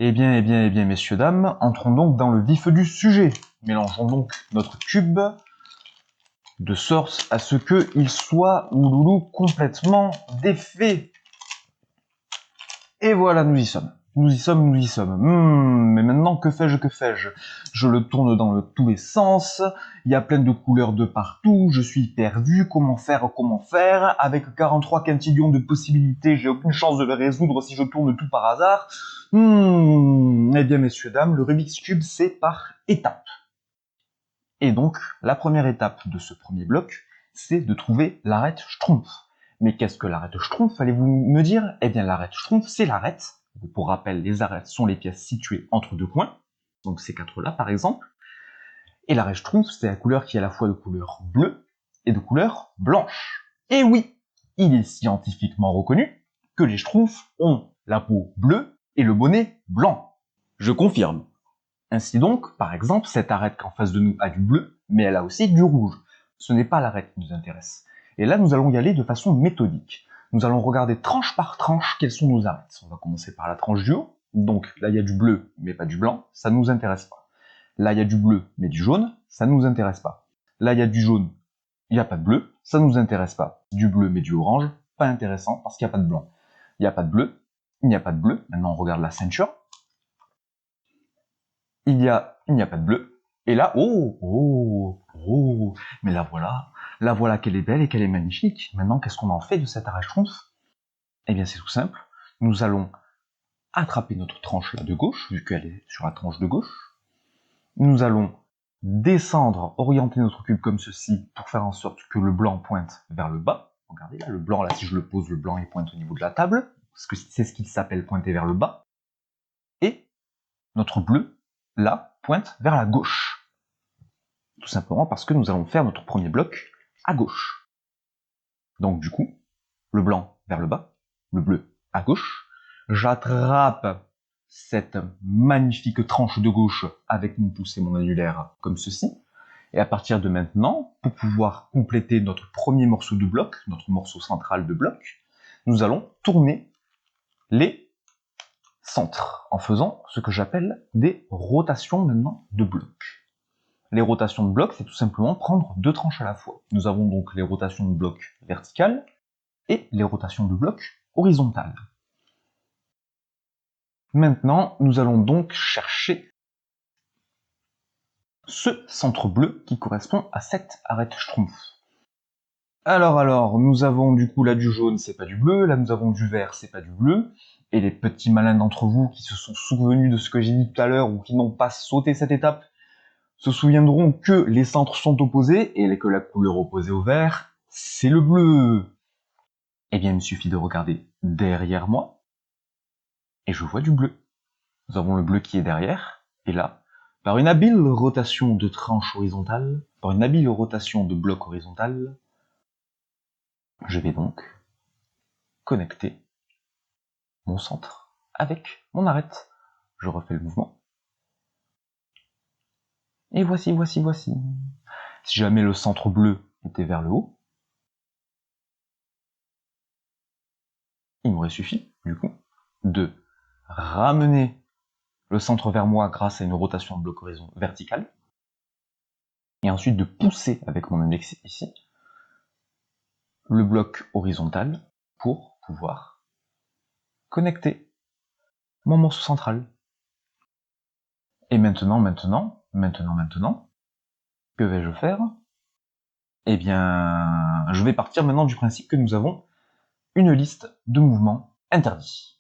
Eh bien, messieurs, dames, entrons donc dans le vif du sujet. Mélangeons donc notre cube de sorte à ce qu'il soit, ouloulou, complètement défait. Et voilà, nous y sommes. Nous y sommes. Mais maintenant, que fais-je? Je le tourne dans tous les sens, il y a plein de couleurs de partout, je suis perdu, comment faire? Avec 43 quintillions de possibilités, j'ai aucune chance de les résoudre si je tourne tout par hasard. Eh bien, messieurs, dames, le Rubik's Cube, c'est par étapes. Et donc, la première étape de ce premier bloc, c'est de trouver l'arête Schtroumpf. Mais qu'est-ce que l'arête Schtroumpf, allez-vous me dire? Eh bien, l'arête Schtroumpf, c'est l'arête. Pour rappel, les arêtes sont les pièces situées entre deux coins. Donc ces quatre-là, par exemple. Et l'arête Schtroumpf, c'est la couleur qui est à la fois de couleur bleue et de couleur blanche. Et oui, il est scientifiquement reconnu que les Schtroumpfs ont la peau bleue et le bonnet blanc. Je confirme. Ainsi donc, par exemple, cette arête qu'en face de nous a du bleu, mais elle a aussi du rouge. Ce n'est pas l'arête qui nous intéresse. Et là, nous allons y aller de façon méthodique. Nous allons regarder tranche par tranche quelles sont nos arêtes. On va commencer par la tranche du haut. Donc là, il y a du bleu, mais pas du blanc, ça ne nous intéresse pas. Là, il y a du bleu, mais du jaune, ça ne nous intéresse pas. Là, il y a du jaune, il n'y a pas de bleu, ça ne nous intéresse pas. Du bleu, mais du orange, pas intéressant parce qu'il n'y a pas de blanc. Il n'y a pas de bleu, il n'y a pas de bleu. Maintenant, on regarde la ceinture. Il n'y a pas de bleu. Et là, mais la voilà qu'elle est belle et qu'elle est magnifique. Maintenant, qu'est-ce qu'on en fait de cette arête Schtroumpf? Eh bien, c'est tout simple. Nous allons attraper notre tranche là de gauche, vu qu'elle est sur la tranche de gauche. Nous allons descendre, orienter notre cube comme ceci, pour faire en sorte que le blanc pointe vers le bas. Regardez là, le blanc, là, si je le pose, le blanc, il pointe au niveau de la table. Parce que c'est ce qui s'appelle pointer vers le bas. Et notre bleu, là, pointe vers la gauche. Tout simplement parce que nous allons faire notre premier bloc à gauche. Donc du coup, le blanc vers le bas, le bleu à gauche. J'attrape cette magnifique tranche de gauche avec mon pouce et mon annulaire comme ceci. Et à partir de maintenant, pour pouvoir compléter notre premier morceau de bloc, notre morceau central de bloc, nous allons tourner les centres en faisant ce que j'appelle des rotations maintenant de bloc. Les rotations de bloc, c'est tout simplement prendre deux tranches à la fois. Nous avons donc les rotations de bloc verticales et les rotations de bloc horizontales. Maintenant, nous allons donc chercher ce centre bleu qui correspond à cette arête Schtroumpf. Alors, nous avons du coup là du jaune, c'est pas du bleu, là nous avons du vert, c'est pas du bleu, et les petits malins d'entre vous qui se sont souvenus de ce que j'ai dit tout à l'heure ou qui n'ont pas sauté cette étape, se souviendront que les centres sont opposés et que la couleur opposée au vert, c'est le bleu. Eh bien, il me suffit de regarder derrière moi et je vois du bleu. Nous avons le bleu qui est derrière, et là, par une habile rotation de tranche horizontale, par une habile rotation de bloc horizontal, je vais donc connecter mon centre avec mon arête. Je refais le mouvement. Et voici. Si jamais le centre bleu était vers le haut, il m'aurait suffi, du coup, de ramener le centre vers moi grâce à une rotation de bloc verticale, et ensuite de pousser avec mon index ici, le bloc horizontal pour pouvoir connecter mon morceau central. Et maintenant, que vais-je faire? Eh bien, je vais partir maintenant du principe que nous avons une liste de mouvements interdits.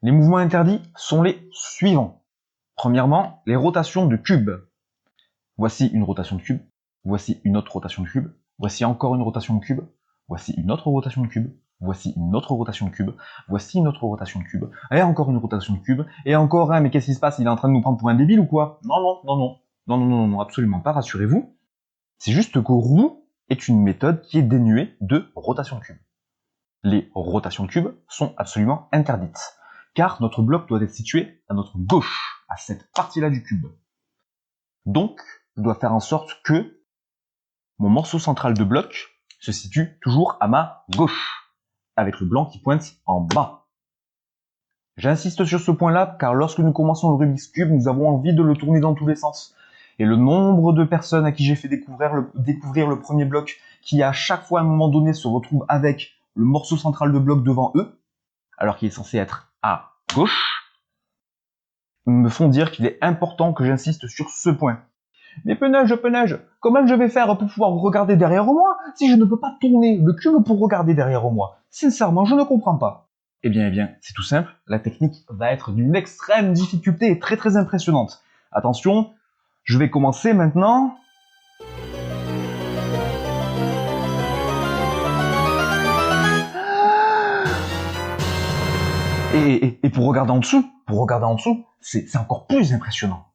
Les mouvements interdits sont les suivants. Premièrement, les rotations de cube. Voici une rotation de cube, voici une autre rotation de cube, voici encore une rotation de cube, voici une autre rotation de cube, voici une autre rotation de cube, voici une autre rotation de cube, et encore une rotation de cube, et encore un, mais qu'est-ce qui se passe? Il est en train de nous prendre pour un débile ou quoi? Non, absolument pas, rassurez-vous. C'est juste que roue est une méthode qui est dénuée de rotation de cube. Les rotations de cube sont absolument interdites, car notre bloc doit être situé à notre gauche, à cette partie-là du cube. Donc, je dois faire en sorte que mon morceau central de bloc se situe toujours à ma gauche, avec le blanc qui pointe en bas. J'insiste sur ce point-là car lorsque nous commençons le Rubik's Cube, nous avons envie de le tourner dans tous les sens. Et le nombre de personnes à qui j'ai fait découvrir le premier bloc, qui à chaque fois à un moment donné se retrouvent avec le morceau central de bloc devant eux, alors qu'il est censé être à gauche, me font dire qu'il est important que j'insiste sur ce point. Mais penaige, comment je vais faire pour pouvoir regarder derrière moi si je ne peux pas tourner le cube pour regarder derrière moi? Sincèrement, je ne comprends pas. Eh bien, c'est tout simple, la technique va être d'une extrême difficulté et très très impressionnante. Attention, je vais commencer maintenant. Et pour regarder en dessous, c'est encore plus impressionnant.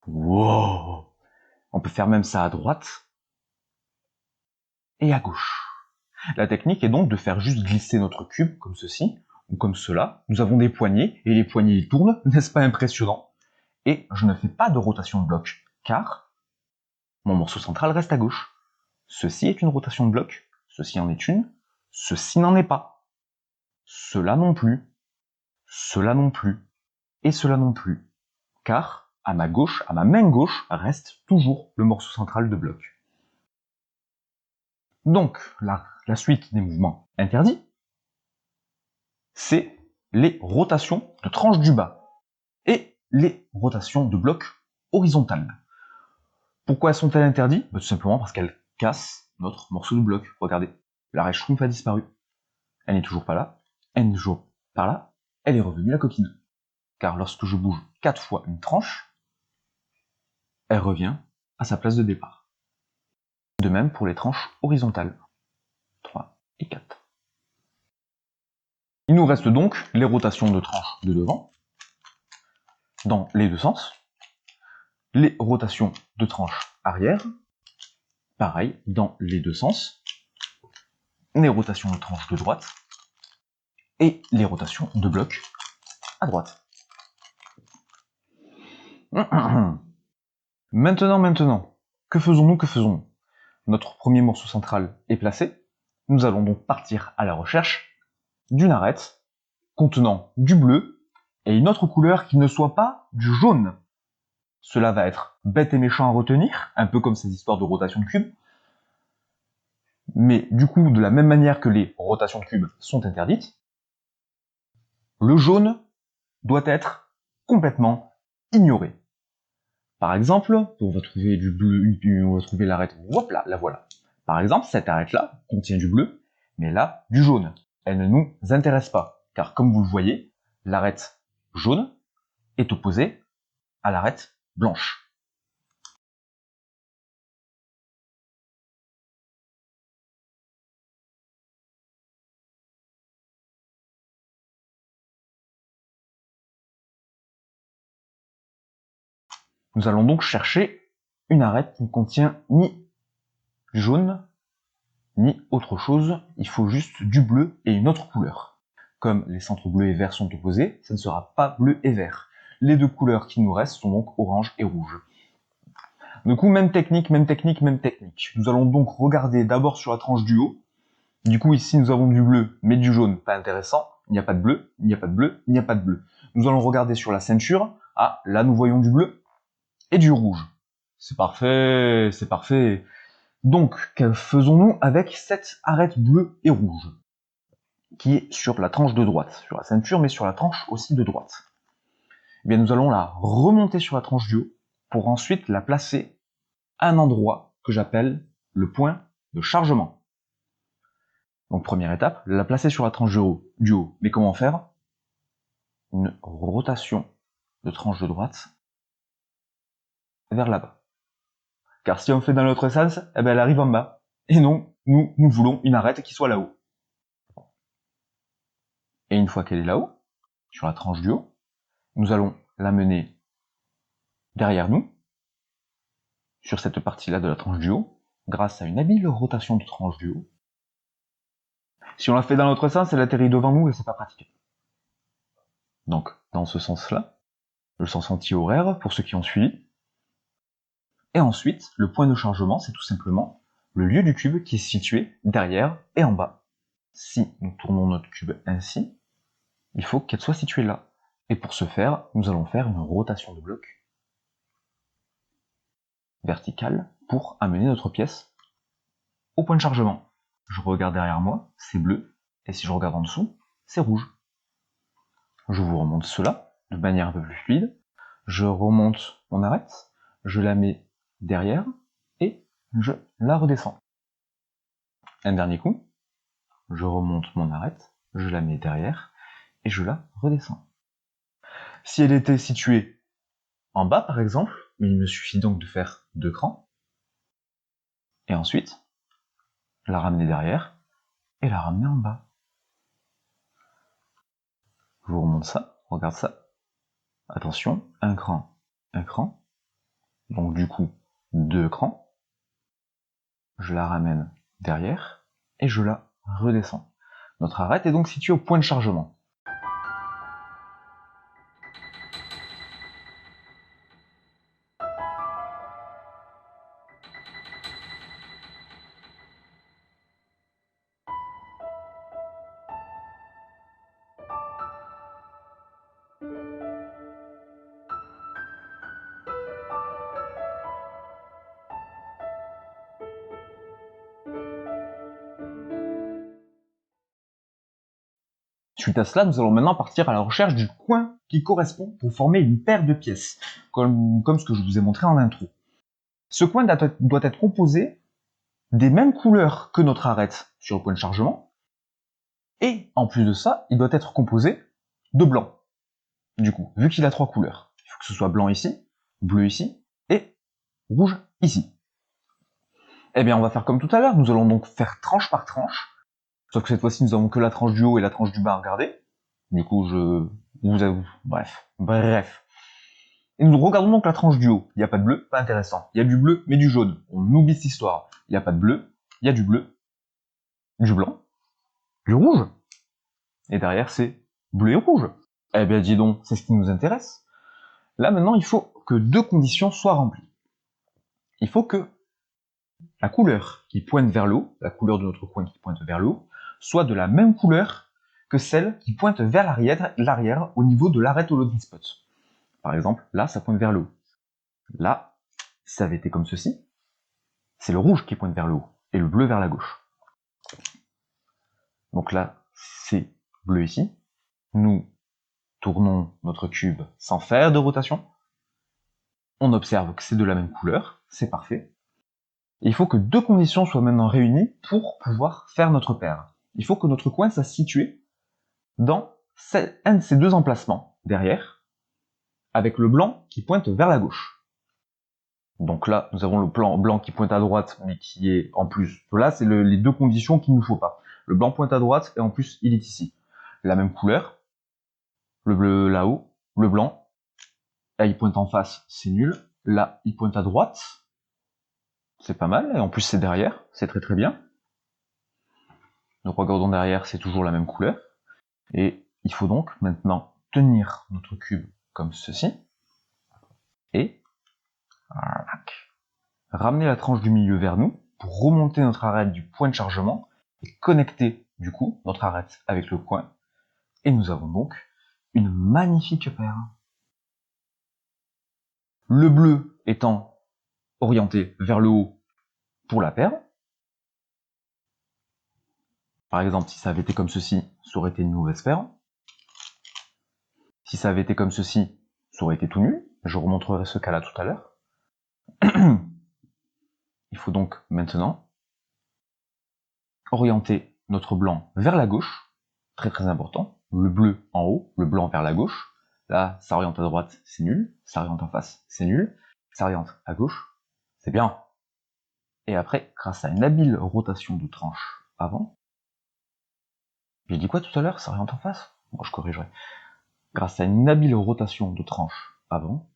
Wow! On peut faire même ça à droite et à gauche. La technique est donc de faire juste glisser notre cube comme ceci ou comme cela. Nous avons des poignées et les poignées ils tournent, n'est-ce pas impressionnant? Et je ne fais pas de rotation de bloc car mon morceau central reste à gauche. Ceci est une rotation de bloc, ceci en est une, ceci n'en est pas. Cela non plus, cela non plus, et cela non plus. Car à ma gauche, à ma main gauche, reste toujours le morceau central de bloc. Donc, la suite des mouvements interdits, c'est les rotations de tranche du bas et les rotations de bloc horizontales. Pourquoi sont-elles interdites? Tout simplement parce qu'elles cassent notre morceau de bloc. Regardez, l'arrêt schtroumpf a disparu. Elle n'est toujours pas là, elle n'est toujours pas là, elle est revenue la coquine. Car lorsque je bouge 4 fois une tranche, elle revient à sa place de départ. De même pour les tranches horizontales. 3 et 4. Il nous reste donc les rotations de tranche de devant, dans les deux sens, les rotations de tranche arrière, pareil, dans les deux sens, les rotations de tranche de droite, et les rotations de bloc à droite. Maintenant, que faisons-nous? Notre premier morceau central est placé, nous allons donc partir à la recherche d'une arête contenant du bleu et une autre couleur qui ne soit pas du jaune. Cela va être bête et méchant à retenir, un peu comme ces histoires de rotation de cube. Mais du coup, de la même manière que les rotations de cube sont interdites, le jaune doit être complètement ignoré. Par exemple, on va trouver du bleu, on va trouver l'arête, hop là, la voilà. Par exemple, cette arête-là contient du bleu, mais là, du jaune. Elle ne nous intéresse pas, car comme vous le voyez, l'arête jaune est opposée à l'arête blanche. Nous allons donc chercher une arête qui ne contient ni jaune, ni autre chose, il faut juste du bleu et une autre couleur. Comme les centres bleu et vert sont opposés, ça ne sera pas bleu et vert. Les deux couleurs qui nous restent sont donc orange et rouge. Du coup, même technique. Nous allons donc regarder d'abord sur la tranche du haut. Du coup, ici, nous avons du bleu, mais du jaune, pas intéressant. Il n'y a pas de bleu, il n'y a pas de bleu, il n'y a pas de bleu. Nous allons regarder sur la ceinture. Ah, là, nous voyons du bleu et du rouge. C'est parfait, c'est parfait. Donc, que faisons-nous avec cette arête bleue et rouge qui est sur la tranche de droite, sur la ceinture, mais sur la tranche aussi de droite? Eh bien, nous allons la remonter sur la tranche du haut pour ensuite la placer à un endroit que j'appelle le point de chargement. Donc, première étape, la placer sur la tranche du haut. Mais comment faire? Une rotation de tranche de droite vers là-bas. Car si on fait dans l'autre sens, eh ben, elle arrive en bas. Et non, nous voulons une arête qui soit là-haut. Et une fois qu'elle est là-haut, sur la tranche du haut, nous allons l'amener derrière nous, sur cette partie-là de la tranche du haut, grâce à une habile rotation de tranche du haut. Si on la fait dans l'autre sens, elle atterrit devant nous et c'est pas pratique. Donc, dans ce sens-là, le sens anti-horaire pour ceux qui ont suivi. Et ensuite, le point de chargement, c'est tout simplement le lieu du cube qui est situé derrière et en bas. Si nous tournons notre cube ainsi, il faut qu'elle soit située là. Et pour ce faire, nous allons faire une rotation de bloc verticale pour amener notre pièce au point de chargement. Je regarde derrière moi, c'est bleu, et si je regarde en dessous, c'est rouge. Je vous remonte cela de manière un peu plus fluide. Je remonte mon arête, je la mets derrière, et je la redescends. Un dernier coup, je remonte mon arête, je la mets derrière, et je la redescends. Si elle était située en bas, par exemple, il me suffit donc de faire 2 crans, et ensuite, la ramener derrière, et la ramener en bas. Je vous remonte ça, regarde ça. Attention, un cran, donc du coup, 2 crans. Je la ramène derrière, et je la redescends. Notre arête est donc située au point de chargement. Suite à cela, nous allons maintenant partir à la recherche du coin qui correspond pour former une paire de pièces, comme ce que je vous ai montré en intro. Ce coin doit être composé des mêmes couleurs que notre arête sur le point de chargement, et en plus de ça, il doit être composé de blanc. Du coup, vu qu'il a 3 couleurs, il faut que ce soit blanc ici, bleu ici, et rouge ici. Eh bien, on va faire comme tout à l'heure, nous allons donc faire tranche par tranche, sauf que cette fois-ci, nous avons que la tranche du haut et la tranche du bas à regarder. Du coup, je vous avoue, bref. Et nous regardons donc la tranche du haut. Il n'y a pas de bleu, pas intéressant. Il y a du bleu, mais du jaune. On oublie cette histoire. Il n'y a pas de bleu, il y a du bleu, du blanc, du rouge. Et derrière, c'est bleu et rouge. Eh bien, dis donc, c'est ce qui nous intéresse. Là, maintenant, il faut que 2 conditions soient remplies. Il faut que la couleur qui pointe vers le haut, la couleur de notre coin qui pointe vers le haut, soit de la même couleur que celle qui pointe vers l'arrière au niveau de l'arête au loading spot. Par exemple, là, ça pointe vers le haut. Là, si ça avait été comme ceci, c'est le rouge qui pointe vers le haut et le bleu vers la gauche. Donc là, c'est bleu ici. Nous tournons notre cube sans faire de rotation. On observe que c'est de la même couleur, c'est parfait. Et il faut que 2 conditions soient maintenant réunies pour pouvoir faire notre paire. Il faut que notre coin soit situé dans un de ces 2 emplacements, derrière, avec le blanc qui pointe vers la gauche. Donc là, nous avons le plan blanc qui pointe à droite, mais qui est en plus. Là, c'est les 2 conditions qu'il ne nous faut pas. Le blanc pointe à droite, et en plus, il est ici. La même couleur, le bleu là-haut, le blanc. Là, il pointe en face, c'est nul. Là, il pointe à droite. C'est pas mal, et en plus, c'est derrière. C'est très très bien. Donc regardons derrière, c'est toujours la même couleur. Et il faut donc maintenant tenir notre cube comme ceci. Et ramener la tranche du milieu vers nous pour remonter notre arête du point de chargement et connecter du coup notre arête avec le coin. Et nous avons donc une magnifique paire. Le bleu étant orienté vers le haut pour la paire. Par exemple, si ça avait été comme ceci, ça aurait été une mauvaise paire. Si ça avait été comme ceci, ça aurait été tout nul. Je remontrerai ce cas-là tout à l'heure. Il faut donc maintenant orienter notre blanc vers la gauche, très très important, le bleu en haut, le blanc vers la gauche. Là, ça oriente à droite, c'est nul, ça oriente en face, c'est nul, ça oriente à gauche, c'est bien. Et après, grâce à une habile rotation de tranche avant, j'ai dit quoi tout à l'heure, ça oriente en face? Bon, je corrigerai. Grâce à une habile rotation de tranche avant,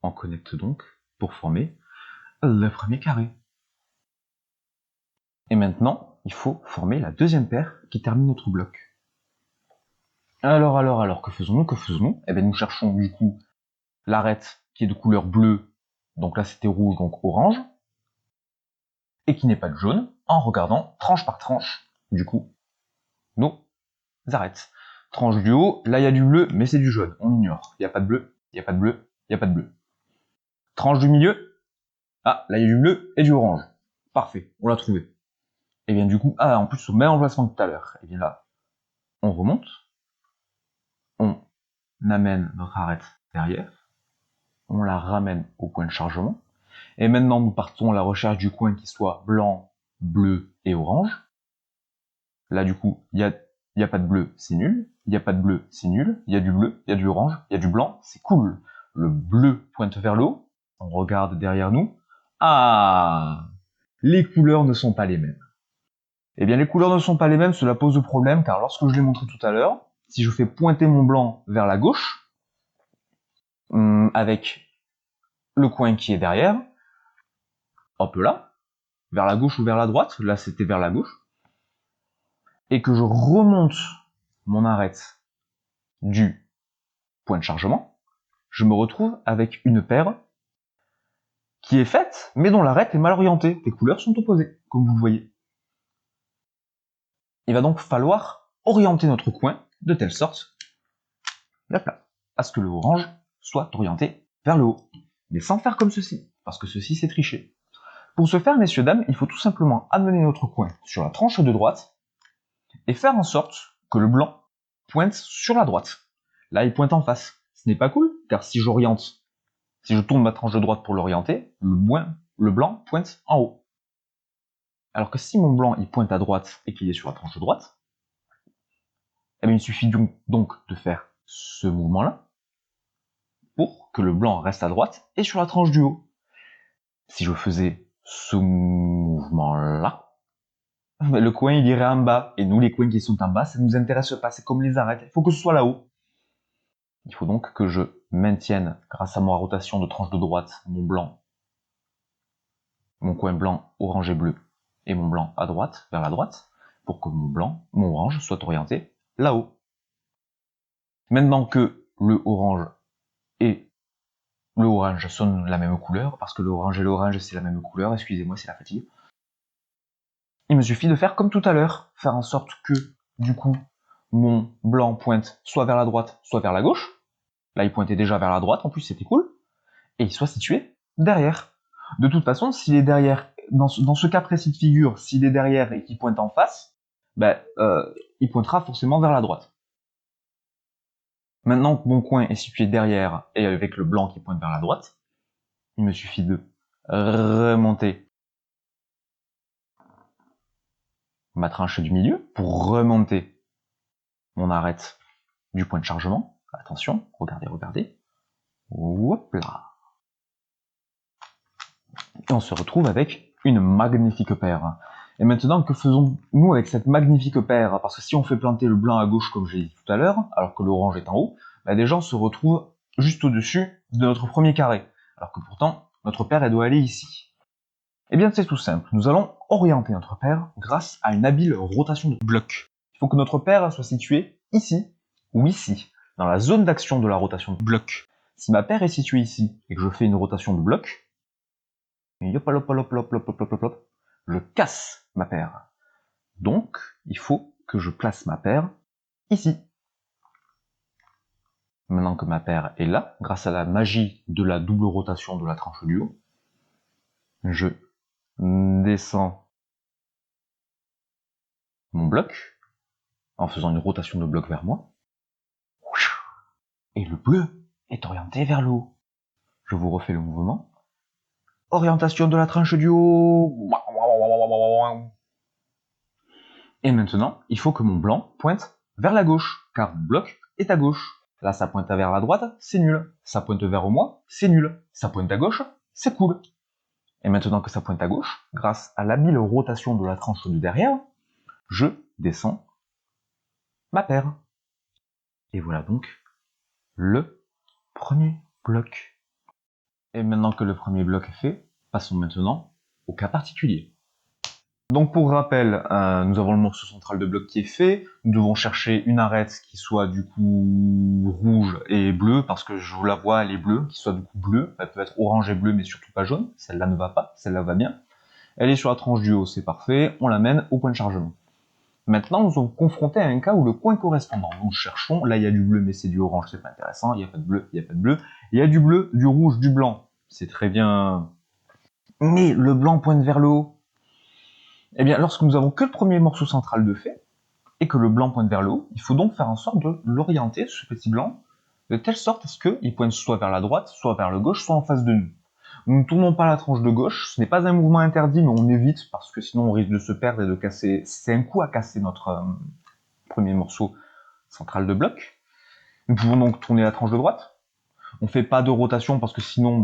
on connecte donc pour former le premier carré. Et maintenant, il faut former la deuxième paire qui termine notre bloc. Alors, que faisons-nous? Eh bien, nous cherchons du coup l'arête qui est de couleur bleue, donc là c'était rouge, donc orange, et qui n'est pas de jaune, en regardant tranche par tranche, du coup, nos arêtes. Tranche du haut, là il y a du bleu, mais c'est du jaune, on ignore. Il n'y a pas de bleu, il n'y a pas de bleu, il n'y a pas de bleu. Tranche du milieu, ah, là il y a du bleu et du orange. Parfait, on l'a trouvé. Et bien du coup, ah, en plus au même emplacement que tout à l'heure, et bien là, on remonte, on amène notre arête derrière, on la ramène au point de chargement, et maintenant nous partons à la recherche du coin qui soit blanc, bleu et orange. Là du coup, il y a pas de bleu, c'est nul, il n'y a pas de bleu, c'est nul, il y a du bleu, il y a du orange, il y a du blanc, c'est cool. Le bleu pointe vers le haut, on regarde derrière nous, ah, les couleurs ne sont pas les mêmes. Eh bien, les couleurs ne sont pas les mêmes, cela pose problème, car lorsque je l'ai montré tout à l'heure, si je fais pointer mon blanc vers la gauche, avec le coin qui est derrière, hop là, vers la gauche ou vers la droite, là c'était vers la gauche, et que je remonte mon arête du point de chargement, je me retrouve avec une paire qui est faite, mais dont l'arête est mal orientée. Les couleurs sont opposées, comme vous le voyez. Il va donc falloir orienter notre coin de telle sorte, à ce que le orange soit orienté vers le haut. Mais sans faire comme ceci, parce que ceci c'est tricher. Pour ce faire, messieurs, dames, il faut tout simplement amener notre coin sur la tranche de droite et faire en sorte que le blanc pointe sur la droite. Là, il pointe en face. Ce n'est pas cool, car si j'oriente, si je tourne ma tranche de droite pour l'orienter, le blanc pointe en haut. Alors que si mon blanc il pointe à droite et qu'il est sur la tranche de droite, eh bien, il suffit donc de faire ce mouvement-là pour que le blanc reste à droite et sur la tranche du haut. Si je faisais ce mouvement-là, le coin il irait en bas, et nous les coins qui sont en bas, ça ne nous intéresse pas, c'est comme les arêtes, il faut que ce soit là-haut. Il faut donc que je maintienne, grâce à ma rotation de tranche de droite, mon blanc, mon coin blanc, orange et bleu, et mon blanc à droite, vers la droite, pour que mon blanc, mon orange soit orienté là-haut. Maintenant que le orange et le orange sont la même couleur, parce que le orange et l'orange c'est la même couleur, excusez-moi c'est la fatigue, il me suffit de faire comme tout à l'heure, faire en sorte que, du coup, mon blanc pointe soit vers la droite, soit vers la gauche. Là, il pointait déjà vers la droite, en plus c'était cool. Et il soit situé derrière. De toute façon, s'il est derrière, dans ce cas précis de figure, s'il est derrière et qu'il pointe en face, ben, il pointera forcément vers la droite. Maintenant que mon coin est situé derrière et avec le blanc qui pointe vers la droite, il me suffit de remonter ma tranche du milieu pour remonter mon arête du point de chargement. Attention, regardez, regardez. Hop là. Et on se retrouve avec une magnifique paire. Et maintenant, que faisons-nous avec cette magnifique paire? Parce que si on fait planter le blanc à gauche, comme j'ai dit tout à l'heure, alors que l'orange est en haut, bah déjà on se retrouve juste au-dessus de notre premier carré. Alors que pourtant, notre paire, elle doit aller ici. Eh bien, c'est tout simple. Nous allons orienter notre paire grâce à une habile rotation de bloc. Il faut que notre paire soit située ici ou ici, dans la zone d'action de la rotation de bloc. Si ma paire est située ici et que je fais une rotation de bloc, je casse ma paire. Donc, il faut que je place ma paire ici. Maintenant que ma paire est là, grâce à la magie de la double rotation de la tranche du haut, je descends mon bloc en faisant une rotation de bloc vers moi. Et le bleu est orienté vers le haut. Je vous refais le mouvement. Orientation de la tranche du haut. Et maintenant, il faut que mon blanc pointe vers la gauche, car mon bloc est à gauche. Là, ça pointe vers la droite, c'est nul. Ça pointe vers moi, c'est nul. Ça pointe à gauche, c'est cool. Et maintenant que ça pointe à gauche, grâce à l'habile rotation de la tranche de derrière, je descends ma paire. Et voilà donc le premier bloc. Et maintenant que le premier bloc est fait, passons maintenant au cas particulier. Donc pour rappel, nous avons le morceau central de bloc qui est fait, nous devons chercher une arête qui soit du coup rouge et bleue, parce que je vous la vois, elle est bleue, qui soit du coup bleue, elle peut être orange et bleue mais surtout pas jaune, celle-là ne va pas, celle-là va bien. Elle est sur la tranche du haut, c'est parfait, on l'amène au point de chargement. Maintenant, nous sommes confrontés à un cas où le coin correspondant. Nous cherchons, là il y a du bleu mais c'est du orange, c'est pas intéressant, il n'y a pas de bleu, il n'y a pas de bleu. Il y a du bleu, du rouge, du blanc, c'est très bien. Mais le blanc pointe vers le haut. Eh bien, lorsque nous avons que le premier morceau central de fait, et que le blanc pointe vers le haut, il faut donc faire en sorte de l'orienter, ce petit blanc, de telle sorte à ce qu'il pointe soit vers la droite, soit vers le gauche, soit en face de nous. Nous ne tournons pas la tranche de gauche, ce n'est pas un mouvement interdit, mais on évite, parce que sinon on risque de se perdre et de casser. C'est un coup à casser notre premier morceau central de bloc. Nous pouvons donc tourner la tranche de droite. On fait pas de rotation parce que sinon,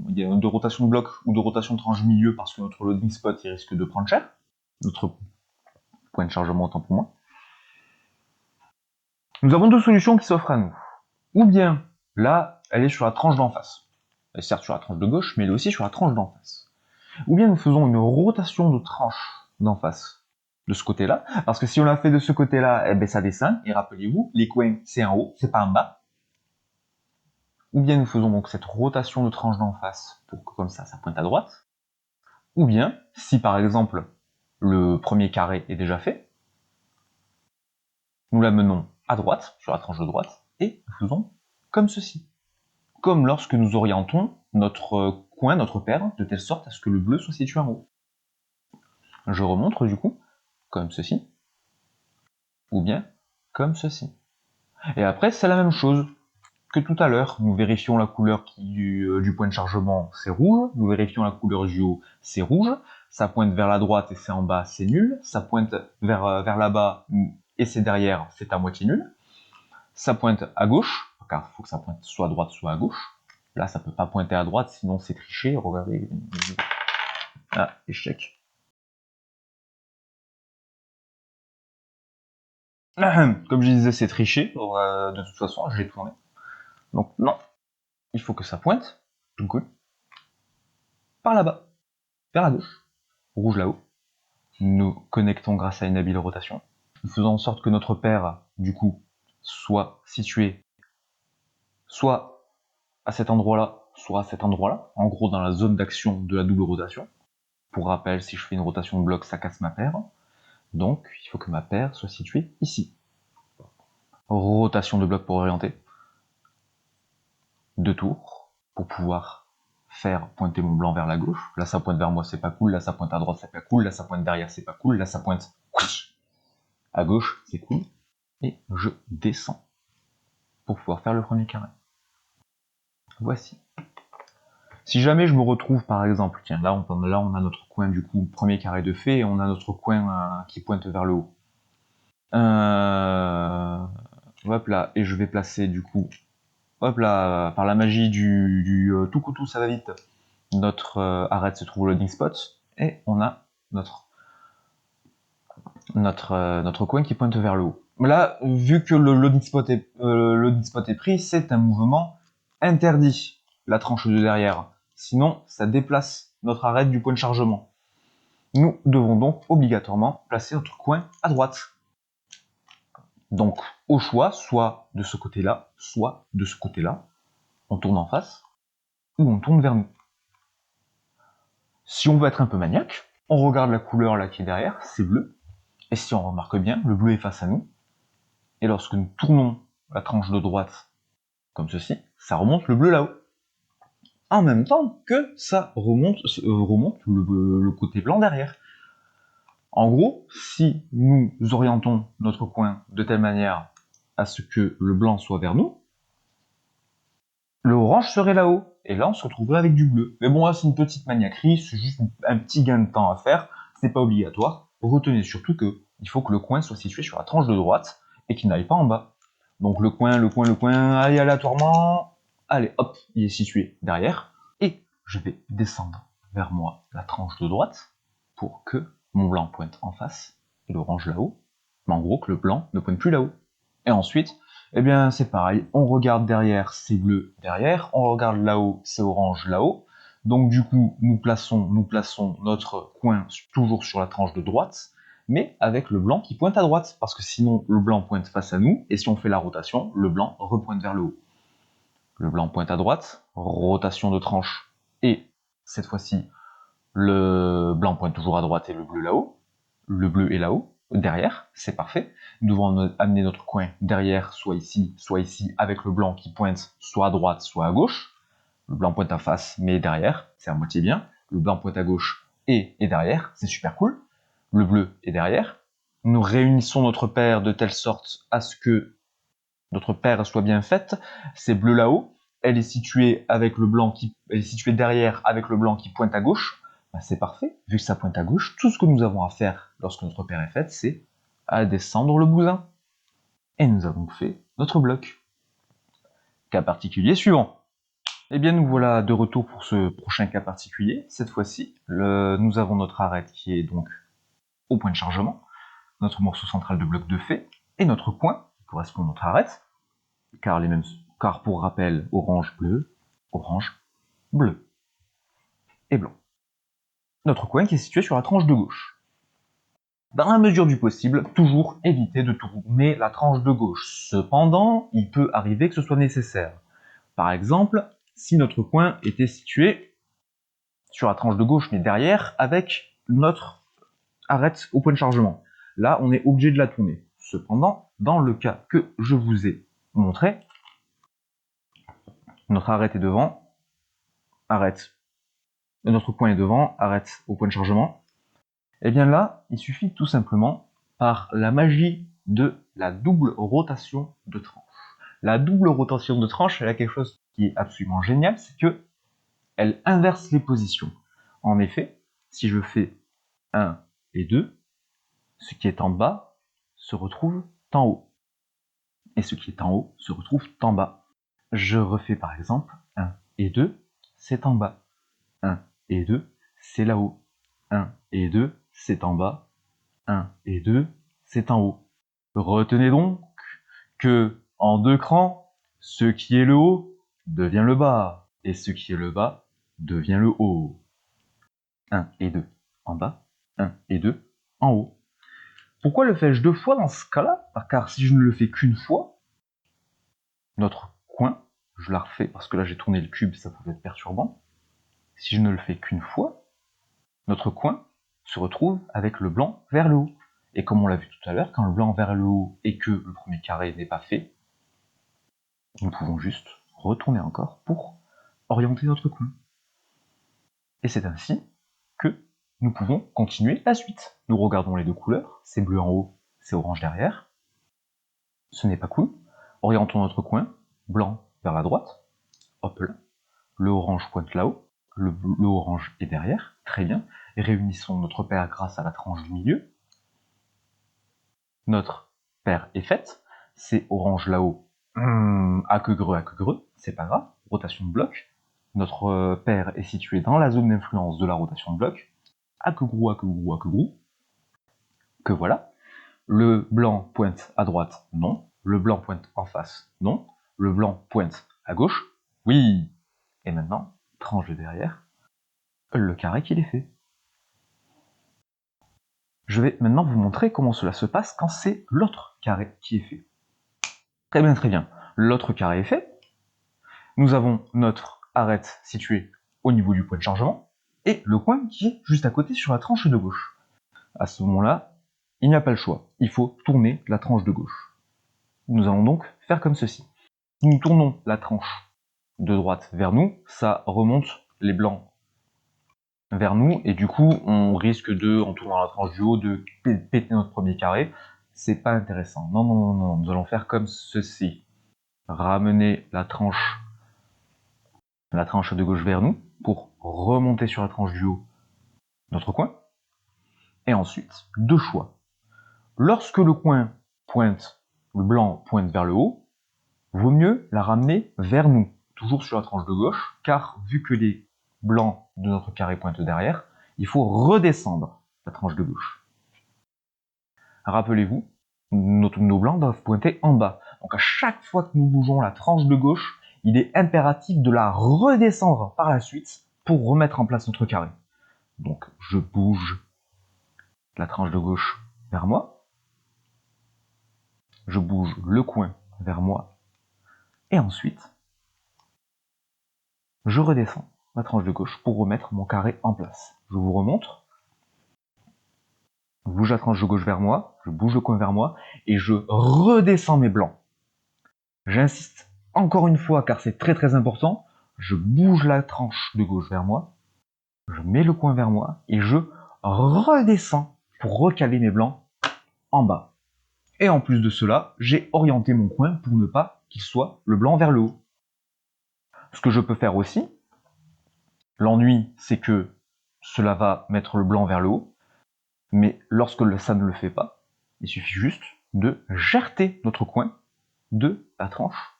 il y a de rotation de bloc ou de rotation de tranche milieu parce que notre loading spot il risque de prendre cher. Notre point de chargement autant pour moi. Nous avons deux solutions qui s'offrent à nous. Ou bien, là, elle est sur la tranche d'en face. Elle est certes sur la tranche de gauche, mais elle est aussi sur la tranche d'en face. Ou bien nous faisons une rotation de tranche d'en face de ce côté-là, parce que si on l'a fait de ce côté-là, eh ben ça descend, et rappelez-vous, les coins c'est en haut, c'est pas en bas. Ou bien nous faisons donc cette rotation de tranche d'en face pour que comme ça pointe à droite. Ou bien, si par exemple le premier carré est déjà fait, nous l'amenons à droite, sur la tranche de droite, et nous faisons comme ceci. Comme lorsque nous orientons notre coin, notre paire, de telle sorte à ce que le bleu soit situé en haut. Je remontre du coup, comme ceci, ou bien comme ceci. Et après, c'est la même chose que tout à l'heure. Nous vérifions la couleur du point de chargement, c'est rouge. Nous vérifions la couleur du haut, c'est rouge. Ça pointe vers la droite et c'est en bas, c'est nul. Ça pointe vers là-bas et c'est derrière, c'est à moitié nul. Ça pointe à gauche, car il faut que ça pointe soit à droite, soit à gauche. Là, ça peut pas pointer à droite, sinon c'est triché. Regardez. Ah, échec. Comme je disais, c'est triché. De toute façon, je l'ai tourné. Donc non, il faut que ça pointe, tout coup, par là-bas, vers la gauche. Rouge là-haut. Nous connectons grâce à une habile rotation. Nous faisons en sorte que notre paire, du coup, soit située soit à cet endroit-là, soit à cet endroit-là. En gros, dans la zone d'action de la double rotation. Pour rappel, si je fais une rotation de bloc, ça casse ma paire. Donc, il faut que ma paire soit située ici. Rotation de bloc pour orienter. 2 tours pour pouvoir faire pointer mon blanc vers la gauche. Là, ça pointe vers moi, c'est pas cool. Là, ça pointe à droite, c'est pas cool. Là, ça pointe derrière, c'est pas cool. Là, ça pointe à gauche, c'est cool. Et je descends pour pouvoir faire le premier carré. Voici. Si jamais je me retrouve, par exemple, tiens, là on a notre coin du coup, premier carré de fait, et on a notre coin qui pointe vers le haut. Hop là, et je vais placer du coup, hop là, par la magie du tout couteau ça va vite, notre arrête se trouve au loading spot, et on a notre coin qui pointe vers le haut. Là, vu que le loading spot est pris, c'est un mouvement interdit, la tranche de derrière. Sinon, ça déplace notre arête du point de chargement. Nous devons donc obligatoirement placer notre coin à droite. Donc, au choix, soit de ce côté-là, soit de ce côté-là. On tourne en face, ou on tourne vers nous. Si on veut être un peu maniaque, on regarde la couleur là qui est derrière, c'est bleu. Et si on remarque bien, le bleu est face à nous. Et lorsque nous tournons la tranche de droite, comme ceci, ça remonte le bleu là-haut. En même temps que ça remonte le côté blanc derrière. En gros, si nous orientons notre coin de telle manière à ce que le blanc soit vers nous, le orange serait là-haut. Et là, on se retrouverait avec du bleu. Mais bon, là, c'est une petite maniaquerie, c'est juste un petit gain de temps à faire. C'est pas obligatoire. Retenez surtout que il faut que le coin soit situé sur la tranche de droite et qu'il n'aille pas en bas. Donc le coin, allez aléatoirement. Allez, hop, il est situé derrière. Et je vais descendre vers moi la tranche de droite pour que mon blanc pointe en face et l'orange là-haut. Mais en gros, que le blanc ne pointe plus là-haut. Et ensuite, eh bien, c'est pareil. On regarde derrière, c'est bleu derrière. On regarde là-haut, c'est orange là-haut. Donc du coup, nous plaçons notre coin toujours sur la tranche de droite, mais avec le blanc qui pointe à droite, parce que sinon le blanc pointe face à nous, et si on fait la rotation, le blanc repointe vers le haut. Le blanc pointe à droite, rotation de tranche, et cette fois-ci, le blanc pointe toujours à droite et le bleu là-haut. Le bleu est là-haut, derrière, c'est parfait. Nous devons amener notre coin derrière, soit ici, avec le blanc qui pointe soit à droite, soit à gauche. Le blanc pointe en face, mais derrière, c'est à moitié bien. Le blanc pointe à gauche et derrière, c'est super cool. Le bleu est derrière. Nous réunissons notre paire de telle sorte à ce que notre paire soit bien faite. C'est bleu là-haut. Elle est située avec le blanc elle est située derrière avec le blanc qui pointe à gauche. Ben, c'est parfait. Vu que ça pointe à gauche, tout ce que nous avons à faire lorsque notre paire est faite, c'est à descendre le bousin. Et nous avons fait notre bloc. Cas particulier suivant. Eh bien, nous voilà de retour pour ce prochain cas particulier. Cette fois-ci, nous avons notre arête qui est donc au point de chargement, notre morceau central de bloc de fait, et notre coin, qui correspond à notre arête, car pour rappel, orange, bleu, et blanc. Notre coin qui est situé sur la tranche de gauche. Dans la mesure du possible, toujours éviter de tourner la tranche de gauche. Cependant, il peut arriver que ce soit nécessaire. Par exemple, si notre coin était situé sur la tranche de gauche, mais derrière, avec notre arête au point de chargement. Là, on est obligé de la tourner. Cependant, dans le cas que je vous ai montré, notre arête est devant, notre coin est devant, arête au point de chargement. Et bien là, il suffit tout simplement, par la magie de la double rotation de tranche. La double rotation de tranche, elle a quelque chose qui est absolument génial, c'est que elle inverse les positions. En effet, si je fais 1 et 2, ce qui est en bas se retrouve en haut. Et ce qui est en haut se retrouve en bas. Je refais par exemple 1 et 2, c'est en bas. 1 et 2, c'est là-haut. 1 et 2, c'est en bas. 1 et 2, c'est en haut. Retenez donc que, en deux crans, ce qui est le haut devient le bas, et ce qui est le bas devient le haut. 1 et 2 en bas, 1 et 2 en haut. Pourquoi le fais-je deux fois dans ce cas-là? Car si je ne le fais qu'une fois, notre coin, je la refais parce que là j'ai tourné le cube, ça pouvait être perturbant. Si je ne le fais qu'une fois, notre coin se retrouve avec le blanc vers le haut. Et comme on l'a vu tout à l'heure, quand le blanc vers le haut et que le premier carré n'est pas fait, nous pouvons juste retourner encore pour orienter notre coin. Et c'est ainsi que nous pouvons continuer la suite. Nous regardons les deux couleurs, c'est bleu en haut, c'est orange derrière. Ce n'est pas cool. Orientons notre coin, blanc vers la droite, hop là. Le orange pointe là-haut, le orange est derrière, très bien. Et réunissons notre paire grâce à la tranche du milieu. Notre paire est faite, c'est orange là-haut, à que greux, c'est pas grave, rotation de bloc. Notre paire est située dans la zone d'influence de la rotation de bloc, à que grou, que voilà. Le blanc pointe à droite, non. Le blanc pointe en face, non. Le blanc pointe à gauche, oui. Et maintenant, tranche de derrière, le carré qu'il est fait. Je vais maintenant vous montrer comment cela se passe quand c'est l'autre carré qui est fait. Très bien, très bien. L'autre carré est fait. Nous avons notre arête située au niveau du point de chargement et le coin qui est juste à côté sur la tranche de gauche. À ce moment-là, il n'y a pas le choix. Il faut tourner la tranche de gauche. Nous allons donc faire comme ceci. Nous tournons la tranche de droite vers nous, ça remonte les blancs vers nous, et du coup, on risque de, en tournant la tranche du haut, de péter notre premier carré. C'est pas intéressant. Non, non, non, non. Nous allons faire comme ceci. Ramener la tranche de gauche vers nous, pour remonter sur la tranche du haut notre coin. Et ensuite, deux choix. Lorsque le coin pointe, le blanc pointe vers le haut, vaut mieux la ramener vers nous, toujours sur la tranche de gauche, car vu que les blancs de notre carré pointent derrière, il faut redescendre la tranche de gauche. Rappelez-vous, nos blancs doivent pointer en bas. Donc à chaque fois que nous bougeons la tranche de gauche, il est impératif de la redescendre par la suite pour remettre en place notre carré. Donc je bouge la tranche de gauche vers moi, je bouge le coin vers moi, et ensuite, je redescends la tranche de gauche pour remettre mon carré en place. Je vous remontre. Je bouge la tranche de gauche vers moi, je bouge le coin vers moi, et je redescends mes blancs. J'insiste encore une fois, car c'est très très important, je bouge la tranche de gauche vers moi, je mets le coin vers moi, et je redescends pour recaler mes blancs en bas. Et en plus de cela, j'ai orienté mon coin pour ne pas qu'il soit le blanc vers le haut. Ce que je peux faire aussi, l'ennui, c'est que cela va mettre le blanc vers le haut, mais lorsque ça ne le fait pas, il suffit juste de jarter notre coin de la tranche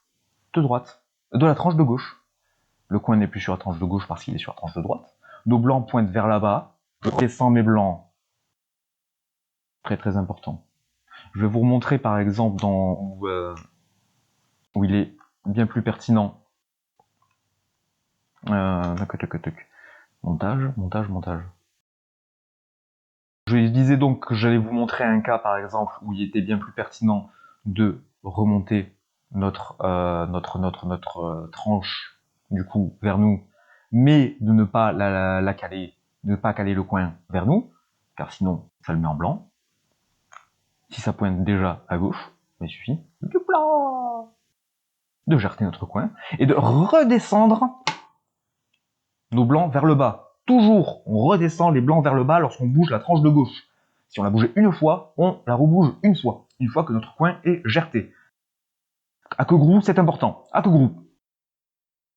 de droite, de la tranche de gauche. Le coin n'est plus sur la tranche de gauche parce qu'il est sur la tranche de droite. Nos blancs pointent vers là-bas, je descends mes blancs. Très très important. Je vais vous remontrer par exemple où il est bien plus pertinent. Montage, montage, montage. Je disais donc que j'allais vous montrer un cas par exemple où il était bien plus pertinent de remonter notre tranche du coup vers nous, mais de ne pas la caler, de ne pas caler le coin vers nous, car sinon ça le met en blanc. Si ça pointe déjà à gauche, il suffit de jarter notre coin et de redescendre nos blancs vers le bas. Toujours, on redescend les blancs vers le bas lorsqu'on bouge la tranche de gauche. Si on l'a bougé une fois, on la rebouge une fois que notre coin est jarté. À que grou, c'est important. À que grou.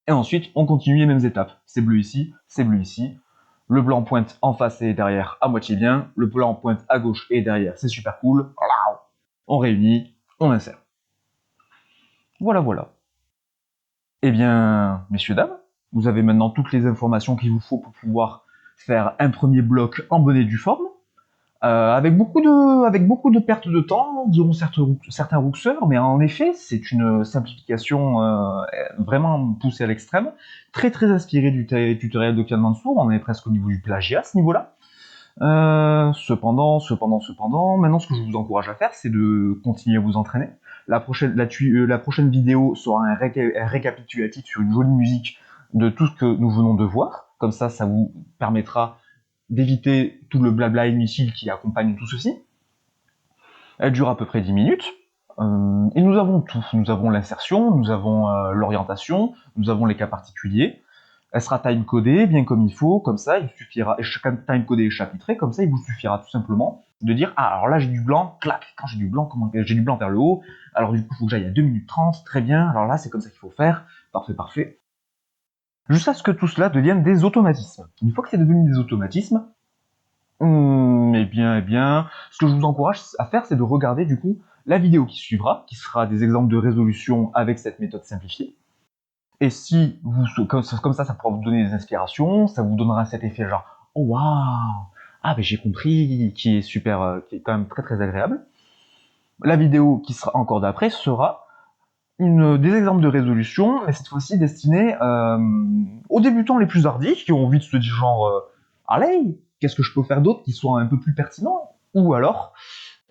Et ensuite, on continue les mêmes étapes. C'est bleu ici, c'est bleu ici. Le blanc pointe en face et derrière à moitié bien. Le blanc pointe à gauche et derrière, c'est super cool. On réunit, on insère. Voilà, voilà. Eh bien, messieurs, dames, vous avez maintenant toutes les informations qu'il vous faut pour pouvoir faire un premier bloc en bonne et due forme. Avec beaucoup de pertes de temps, diront certains rouxeurs, mais en effet, c'est une simplification vraiment poussée à l'extrême, très très inspirée du tutoriel de Kian Mansour, on est presque au niveau du plagiat à ce niveau-là. Cependant, maintenant ce que je vous encourage à faire, c'est de continuer à vous entraîner. La prochaine vidéo sera un récapitulatif sur une jolie musique de tout ce que nous venons de voir, comme ça vous permettra d'éviter tout le blabla inutile qui accompagne tout ceci. Elle dure à peu près 10 minutes. Et nous avons tout. Nous avons l'insertion, nous avons l'orientation, nous avons les cas particuliers. Elle sera time-codée, bien comme il faut, comme ça, il suffira, time-codée et chapitrée, comme ça, il vous suffira tout simplement de dire, ah, alors là, j'ai du blanc, clac, quand j'ai du blanc, j'ai du blanc vers le haut, alors du coup, il faut que j'aille à 2 minutes 30, très bien, alors là, c'est comme ça qu'il faut faire, parfait, parfait. Jusqu'à ce que tout cela devienne des automatismes. Une fois que c'est devenu des automatismes, eh bien, ce que je vous encourage à faire, c'est de regarder du coup la vidéo qui suivra, qui sera des exemples de résolution avec cette méthode simplifiée. Et si vous, comme ça pourra vous donner des inspirations, ça vous donnera cet effet genre, oh waouh, ah ben j'ai compris, qui est super, qui est quand même très très agréable. La vidéo qui sera encore d'après sera des exemples de résolution, mais cette fois-ci destinée aux débutants les plus hardis, qui ont envie de se dire genre, allez, qu'est-ce que je peux faire d'autre qui soit un peu plus pertinent, ou alors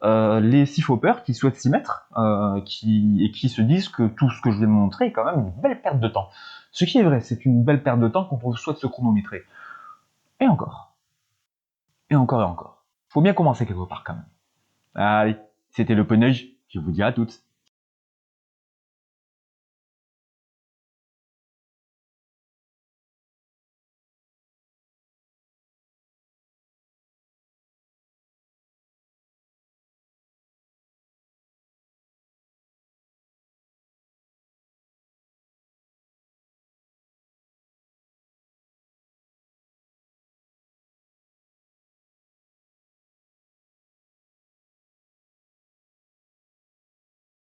les six-fopeurs qui souhaitent s'y mettre et qui se disent que tout ce que je viens de montrer est quand même une belle perte de temps. Ce qui est vrai, c'est une belle perte de temps quand on souhaite se chronométrer. Et encore. Et encore et encore. Faut bien commencer quelque part quand même. Allez, c'était le Ponage, je vous dis à toutes.